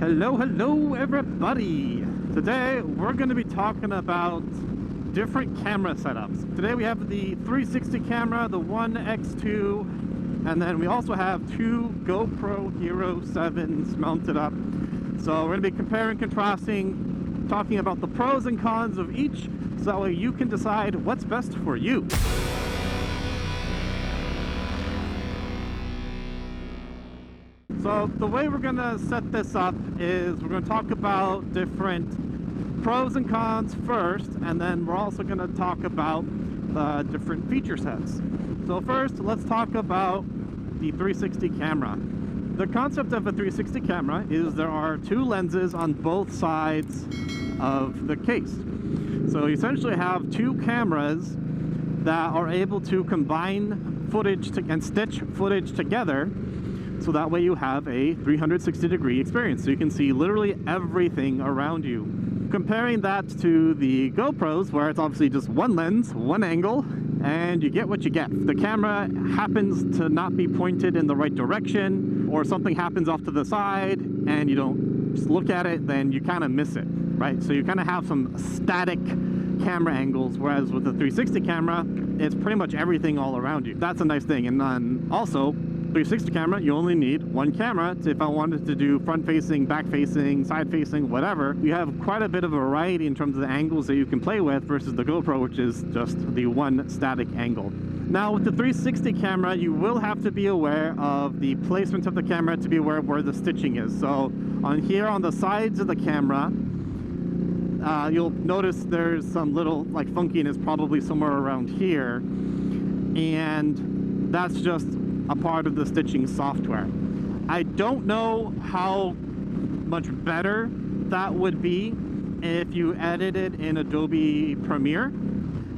Hello everybody! Today we're going to be talking about different camera setups. Today we have the 360 camera, the OneX2, and then we also have two GoPro Hero 7s mounted up. So we're going to be comparing, contrasting, talking about the pros and cons of each, so that way you can decide what's best for you. So the way we're going to set this up is we're going to talk about different pros and cons first, and then we're also going to talk about different feature sets. So first, let's talk about the 360 camera. The concept of a 360 camera is there are two lenses on both sides of the case. So you essentially have two cameras that are able to combine footage and stitch footage together. So that way you have a 360-degree experience. So you can see literally everything around you. Comparing that to the GoPros, where it's obviously just one lens, one angle, and you get what you get. If the camera happens to not be pointed in the right direction, or something happens off to the side, and you don't just look at it, then you kind of miss it, right? So you kind of have some static camera angles, whereas with the 360 camera, it's pretty much everything all around you. That's a nice thing. And then also, 360 camera, you only need one camera. If I wanted to do front-facing, back-facing, side-facing, whatever, you have quite a bit of a variety in terms of the angles that you can play with versus the GoPro, which is just the one static angle. Now, with the 360 camera, you will have to be aware of the placement of the camera to be aware of where the stitching is. So on here, on the sides of the camera, you'll notice there's some little like funkiness probably somewhere around here, and that's just a part of the stitching software. I don't know how much better that would be if you edited in Adobe Premiere.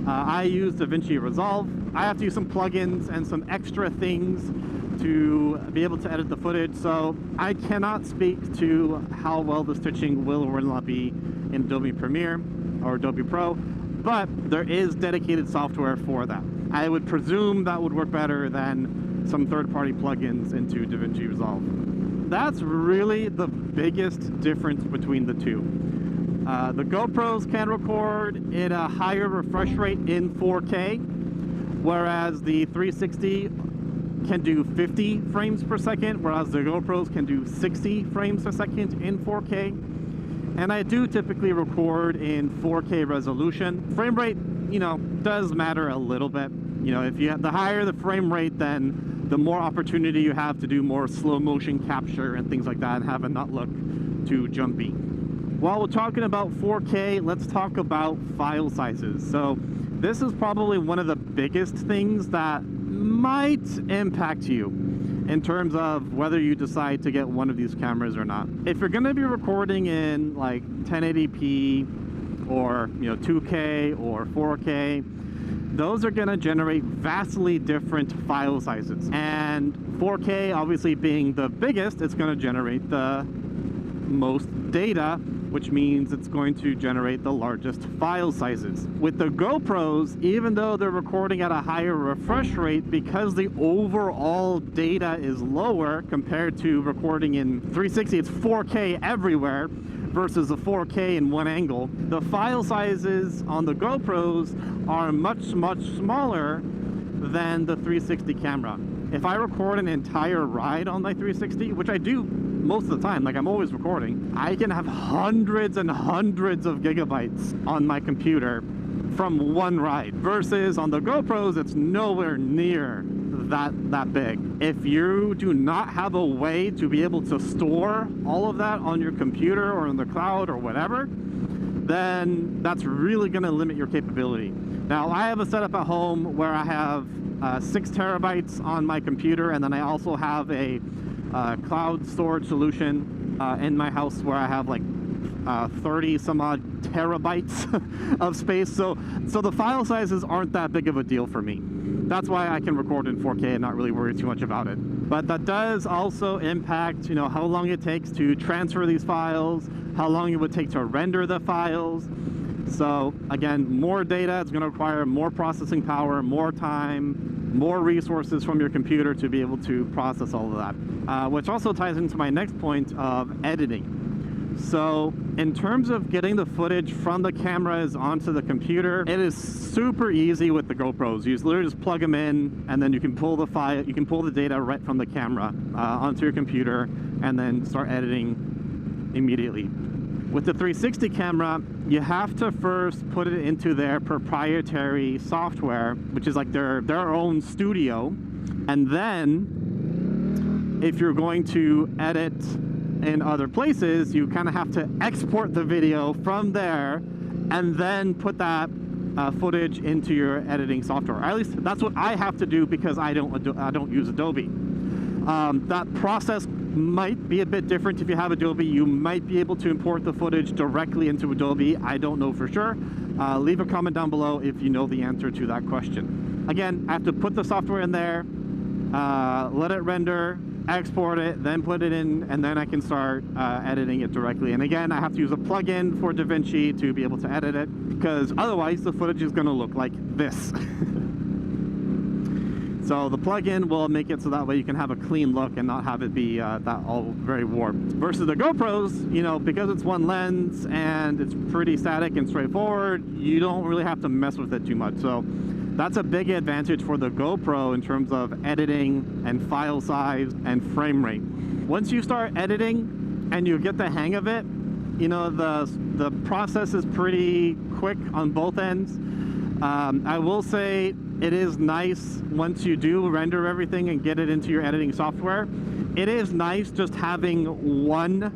I use DaVinci Resolve. I have to use some plugins and some extra things to be able to edit the footage, so I cannot speak to how well the stitching will or will not be in Adobe Premiere or Adobe Pro, but there is dedicated software for that. I would presume that would work better than some third-party plugins into DaVinci Resolve. That's really the biggest difference between the two. The GoPros can record at a higher refresh rate in 4K, whereas the 360 can do 50 frames per second, whereas the GoPros can do 60 frames per second in 4K. And I do typically record in 4K resolution. Frame rate, you know, does matter a little bit. You know, if you have the higher the frame rate, then the more opportunity you have to do more slow motion capture and things like that and have it not look too jumpy. While we're talking about 4K, let's talk about file sizes. So this is probably one of the biggest things that might impact you in terms of whether you decide to get one of these cameras or not. If you're going to be recording in like 1080p or 2K or 4K, those are going to generate vastly different file sizes. And 4K obviously being the biggest, it's going to generate the most data, which means it's going to generate the largest file sizes. With the GoPros, even though they're recording at a higher refresh rate, because the overall data is lower compared to recording in 360, it's 4K everywhere versus a 4K in one angle. The file sizes on the GoPros are much smaller than the 360 camera. If I record an entire ride on my 360, which I do most of the time, like I'm always recording, I can have hundreds and hundreds of gigabytes on my computer from one ride, versus on the GoPros, it's nowhere near that big. If you do not have a way to be able to store all of that on your computer or in the cloud or whatever, then that's really going to limit your capability. Now, I have a setup at home where I have 6 terabytes on my computer, and then I also have a cloud storage solution in my house where I have like 30 some odd terabytes of space. So the file sizes aren't that big of a deal for me. That's why I can record in 4K and not really worry too much about it. But that does also impact, how long it takes to transfer these files, how long it would take to render the files. So again, more data, it's going to require more processing power, more time, more resources from your computer to be able to process all of that. Which also ties into my next point of editing. So in terms of getting the footage from the cameras onto the computer, it is super easy with the GoPros. You literally just plug them in, and then you can pull the file, you can pull the data right from the camera onto your computer, and then start editing immediately. With the 360 camera, you have to first put it into their proprietary software, which is like their own studio, and then if you're going to edit in other places, you kind of have to export the video from there and then put that footage into your editing software. Or at least that's what I have to do, because I don't use Adobe. That process might be a bit different if you have Adobe. You might be able to import the footage directly into Adobe. I don't know for sure. Leave a comment down below if you know the answer to that question. Again, I have to put the software in there, let it render, export it, then put it in, and then I can start editing it directly. And again, I have to use a plugin for DaVinci to be able to edit it, because otherwise the footage is going to look like this. So the plugin will make it so that way you can have a clean look and not have it be that all very warped. Versus the GoPros, you know, because it's one lens and it's pretty static and straightforward, you don't really have to mess with it too much. So that's a big advantage for the GoPro in terms of editing and file size and frame rate. Once you start editing and you get the hang of it, you know, the process is pretty quick on both ends. I will say it is nice once you do render everything and get it into your editing software. It is nice just having one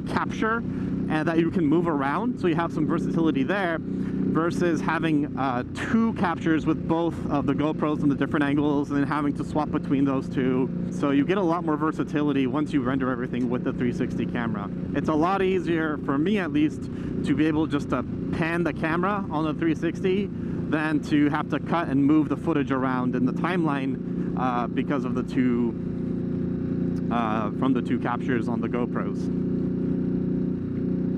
capture and that you can move around, so you have some versatility there, versus having two captures with both of the GoPros and the different angles, and then having to swap between those two. So you get a lot more versatility once you render everything with the 360 camera. It's a lot easier, for me at least, to be able just to pan the camera on the 360 than to have to cut and move the footage around in the timeline because of the two from the two captures on the GoPros.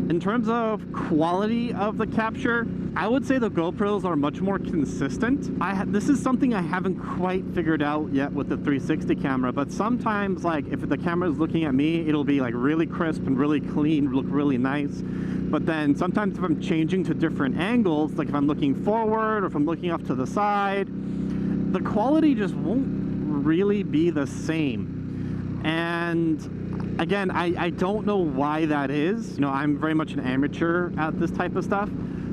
In terms of quality of the capture, I would say the GoPros are much more consistent. This is something I haven't quite figured out yet with the 360 camera, but sometimes, like, if the camera is looking at me, it'll be like really crisp and really clean, look really nice. But then sometimes if I'm changing to different angles, like if I'm looking forward or if I'm looking off to the side, the quality just won't really be the same. And again, I don't know why that is. You know, I'm very much an amateur at this type of stuff.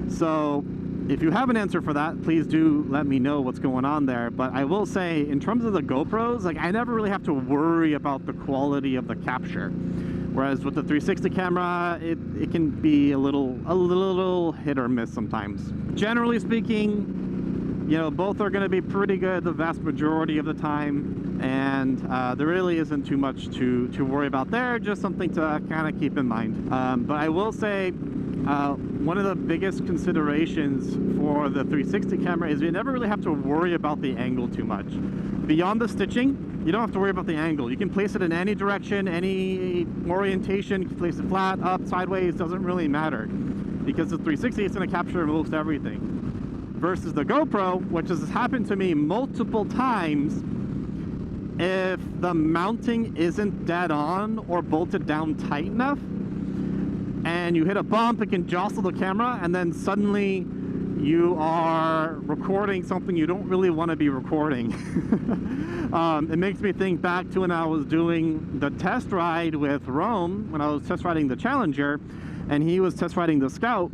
So if you have an answer for that, please do let me know what's going on there. But I will say, in terms of the GoPros, like, I never really have to worry about the quality of the capture. Whereas with the 360 camera, it can be a little hit or miss sometimes. Generally speaking, you know, both are going to be pretty good the vast majority of the time, and there really isn't too much to worry about there, just something to kind of keep in mind. But I will say, one of the biggest considerations for the 360 camera is you never really have to worry about the angle too much. Beyond the stitching, you don't have to worry about the angle. You can place it in any direction, any orientation. You can place it flat, up, sideways, doesn't really matter. Because the 360 is going to capture most everything. Versus the GoPro, which has happened to me multiple times, if the mounting isn't dead on or bolted down tight enough, and you hit a bump, it can jostle the camera, and then suddenly you are recording something you don't really want to be recording. It makes me think back to when I was doing the test ride with Rome, when I was test riding the Challenger, and he was test riding the Scout.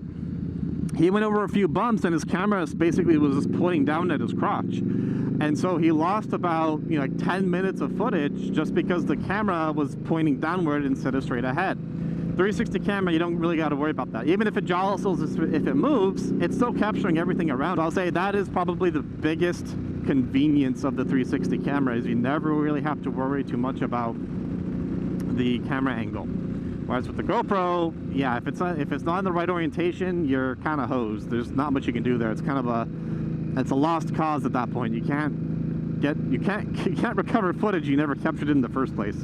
He went over a few bumps and his camera basically was just pointing down at his crotch. And so he lost about, you know, like 10 minutes of footage just because the camera was pointing downward instead of straight ahead. 360 camera, you don't really got to worry about that. Even if it jostles, if it moves, it's still capturing everything around. I'll say that is probably the biggest convenience of the 360 camera, is you never really have to worry too much about the camera angle. Whereas with the GoPro, yeah, if it's not in the right orientation, you're kind of hosed. There's not much you can do there. It's kind of it's a lost cause at that point. You can't recover footage you never captured in the first place.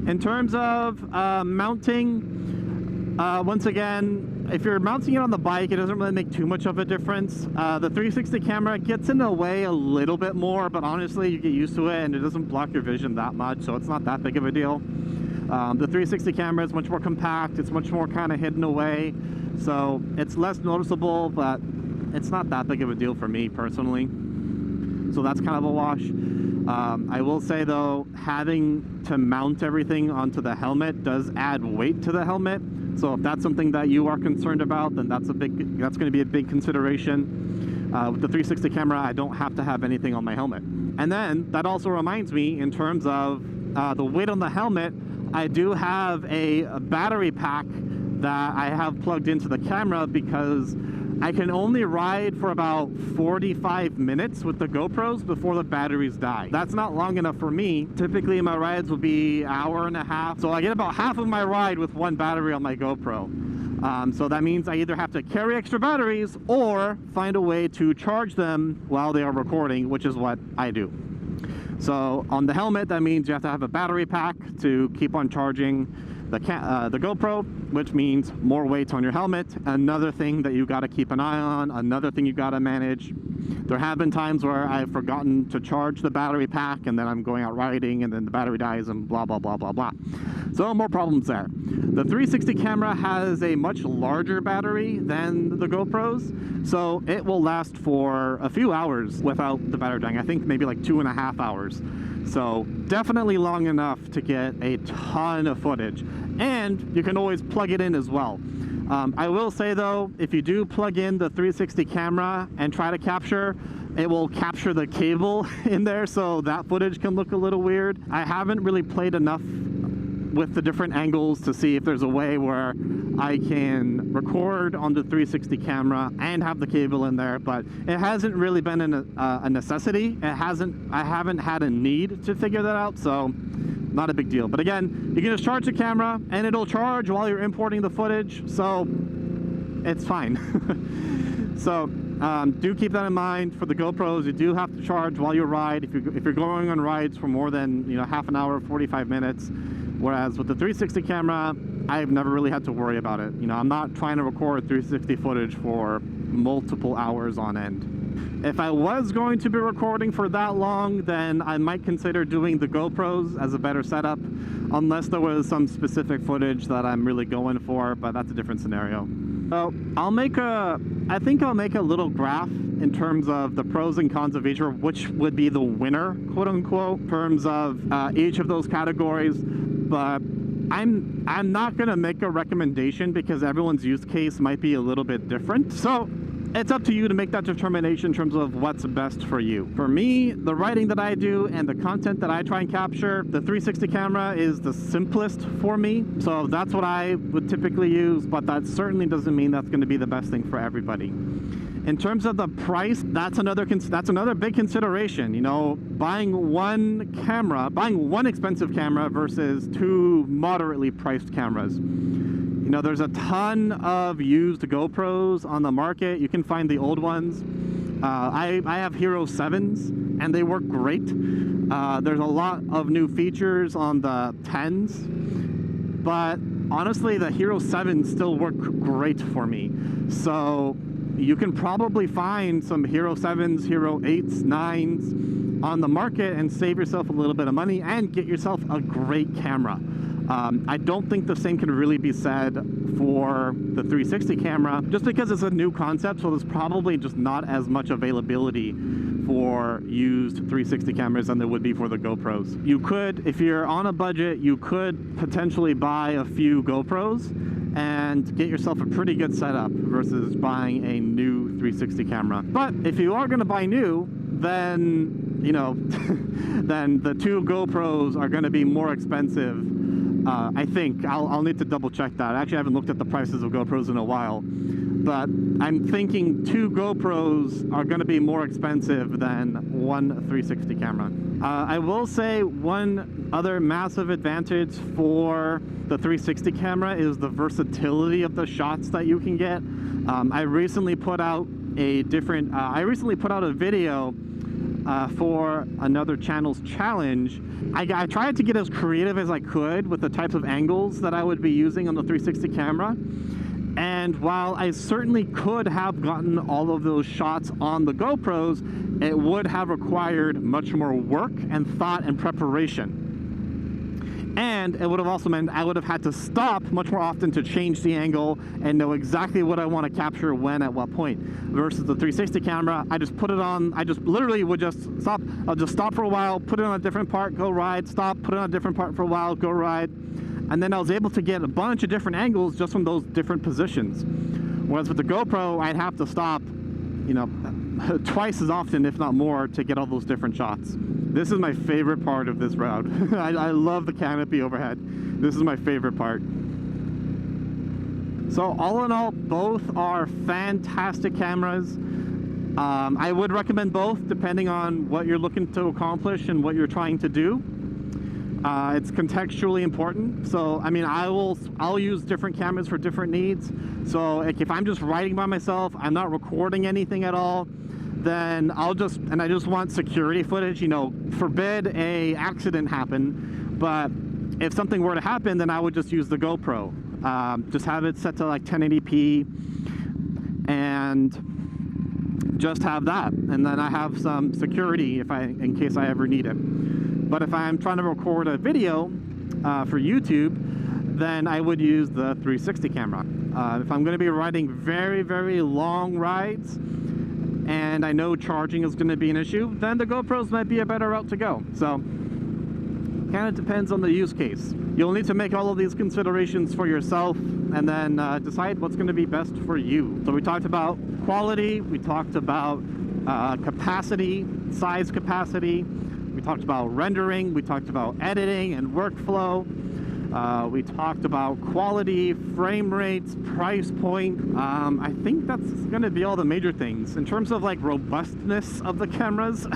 In terms of mounting, once again, if you're mounting it on the bike, it doesn't really make too much of a difference. The 360 camera gets in the way a little bit more, but honestly, you get used to it and it doesn't block your vision that much, so it's not that big of a deal. The 360 camera is much more compact, it's much more kind of hidden away, so it's less noticeable, but it's not that big of a deal for me personally. So that's kind of a wash. I will say though, having to mount everything onto the helmet does add weight to the helmet. So if that's something that you are concerned about, then that's going to be a big consideration. With the 360 camera, I don't have to have anything on my helmet. And then that also reminds me, in terms of the weight on the helmet, I do have a battery pack that I have plugged into the camera because I can only ride for about 45 minutes with the GoPros before the batteries die. That's not long enough for me. Typically my rides will be an hour and a half. So I get about half of my ride with one battery on my GoPro. So that means I either have to carry extra batteries or find a way to charge them while they are recording, which is what I do. So on the helmet, that means you have to have a battery pack to keep on charging the GoPro, which means more weight on your helmet. Another thing that you got to keep an eye on, another thing you got to manage. There have been times where I've forgotten to charge the battery pack, and then I'm going out riding and then the battery dies and blah, blah, blah, blah, blah. So more problems there. The 360 camera has a much larger battery than the GoPros, so it will last for a few hours without the battery dying. I think maybe like 2.5 hours. So definitely long enough to get a ton of footage, and you can always plug it in as well. I will say though, if you do plug in the 360 camera and try to capture, it will capture the cable in there, so that footage can look a little weird. I haven't really played enough with the different angles to see if there's a way where I can record on the 360 camera and have the cable in there, but it hasn't really been a necessity. I haven't had a need to figure that out, so not a big deal. But again, you can just charge the camera and it'll charge while you're importing the footage, so it's fine. So do keep that in mind. For the GoPros, you do have to charge while you ride if you're going on rides for more than half an hour, 45 minutes. Whereas with the 360 camera, I've never really had to worry about it. I'm not trying to record 360 footage for multiple hours on end. If I was going to be recording for that long, then I might consider doing the GoPros as a better setup, unless there was some specific footage that I'm really going for, but that's a different scenario. So I think I'll make a little graph in terms of the pros and cons of each, or which would be the winner, quote unquote, in terms of each of those categories. But I'm not gonna make a recommendation because everyone's use case might be a little bit different. So it's up to you to make that determination in terms of what's best for you. For me, the writing that I do and the content that I try and capture, the 360 camera is the simplest for me. So that's what I would typically use, but that certainly doesn't mean that's gonna be the best thing for everybody. In terms of the price, that's another big consideration. Buying one expensive camera versus two moderately priced cameras. There's a ton of used GoPros on the market. You can find the old ones. I have Hero 7s and they work great. There's a lot of new features on the 10s, but honestly the Hero 7s still work great for me. So you can probably find some Hero 7s, Hero 8s, 9s on the market and save yourself a little bit of money and get yourself a great camera. I don't think the same can really be said for the 360 camera, just because it's a new concept, so there's probably just not as much availability for used 360 cameras than there would be for the GoPros. You could, if you're on a budget, you could potentially buy a few GoPros and get yourself a pretty good setup versus buying a new 360 camera. But if you are going to buy new, then then the two GoPros are going to be more expensive. I think I'll need to double check that. Actually, I haven't looked at the prices of GoPros in a while, but I'm thinking two GoPros are going to be more expensive than one 360 camera. I will say one other massive advantage for the 360 camera is the versatility of the shots that you can get. I recently put out a video for another channel's challenge. I tried to get as creative as I could with the types of angles that I would be using on the 360 camera. And while I certainly could have gotten all of those shots on the GoPros, it would have required much more work and thought and preparation. And it would have also meant I would have had to stop much more often to change the angle and know exactly what I want to capture when at what point. Versus the 360 camera, I just put it on, I just literally would just stop. I'll just stop for a while, put it on a different part, go ride, stop, put it on a different part for a while, go ride. And then I was able to get a bunch of different angles just from those different positions. Whereas with the GoPro, I'd have to stop, you know, twice as often, if not more, to get all those different shots. This is my favorite part of this route. I love the canopy overhead. This is my favorite part. So all in all, both are fantastic cameras. I would recommend both depending on what you're looking to accomplish and what you're trying to do. It's contextually important. So I mean, I'll use different cameras for different needs. So like, if I'm just riding by myself, I'm not recording anything at all, then I just want security footage, you know, forbid a accident happen, but if something were to happen, then I would just use the GoPro. Just have it set to like 1080p and just have that. And then I have some security in case I ever need it. But if I'm trying to record a video for YouTube, then I would use the 360 camera. If I'm going to be riding very, very long rides, and I know charging is going to be an issue, then the GoPros might be a better route to go. So, kind of depends on the use case. You'll need to make all of these considerations for yourself and then decide what's going to be best for you. So we talked about quality, we talked about capacity, size capacity, we talked about rendering, we talked about editing and workflow. We talked about quality, frame rates, price point. I think that's going to be all the major things. In terms of like robustness of the cameras,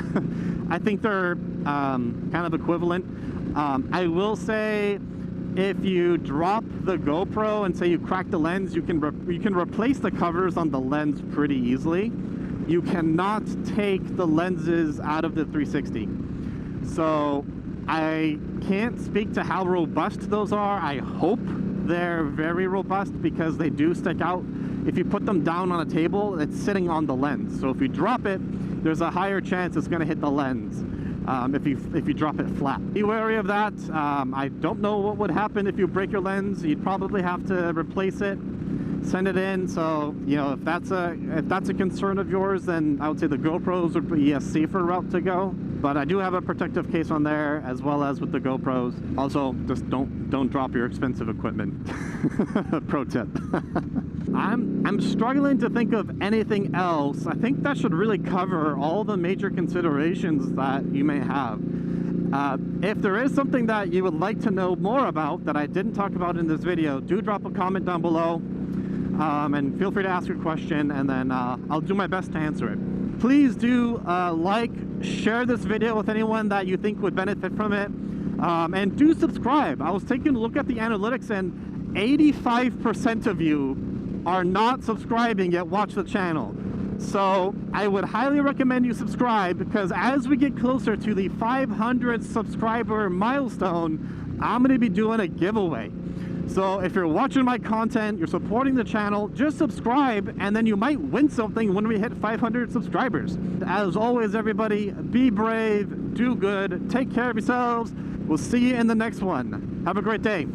I think they're kind of equivalent. I will say, if you drop the GoPro and say you crack the lens, you can replace the covers on the lens pretty easily. You cannot take the lenses out of the 360. So I can't speak to how robust those are. I hope they're very robust because they do stick out. If you put them down on a table, it's sitting on the lens. So if you drop it, there's a higher chance it's going to hit the lens if you drop it flat. Be wary of that. I don't know what would happen if you break your lens. You'd probably have to replace it, send it in. So, you know, if that's a concern of yours, then I would say the GoPros would be a safer route to go. But I do have a protective case on there, as well as with the GoPros. Also, just don't drop your expensive equipment. Pro tip. I'm struggling to think of anything else. I think that should really cover all the major considerations that you may have. If there is something that you would like to know more about that I didn't talk about in this video, do drop a comment down below. And feel free to ask your question, and then I'll do my best to answer it. Please do like, share this video with anyone that you think would benefit from it, and do subscribe. I was taking a look at the analytics, and 85% of you are not subscribing yet watch the channel. So I would highly recommend you subscribe, because as we get closer to the 500 subscriber milestone, I'm going to be doing a giveaway. So if you're watching my content, you're supporting the channel, just subscribe, and then you might win something when we hit 500 subscribers. As always, everybody, be brave, do good, take care of yourselves. We'll see you in the next one. Have a great day.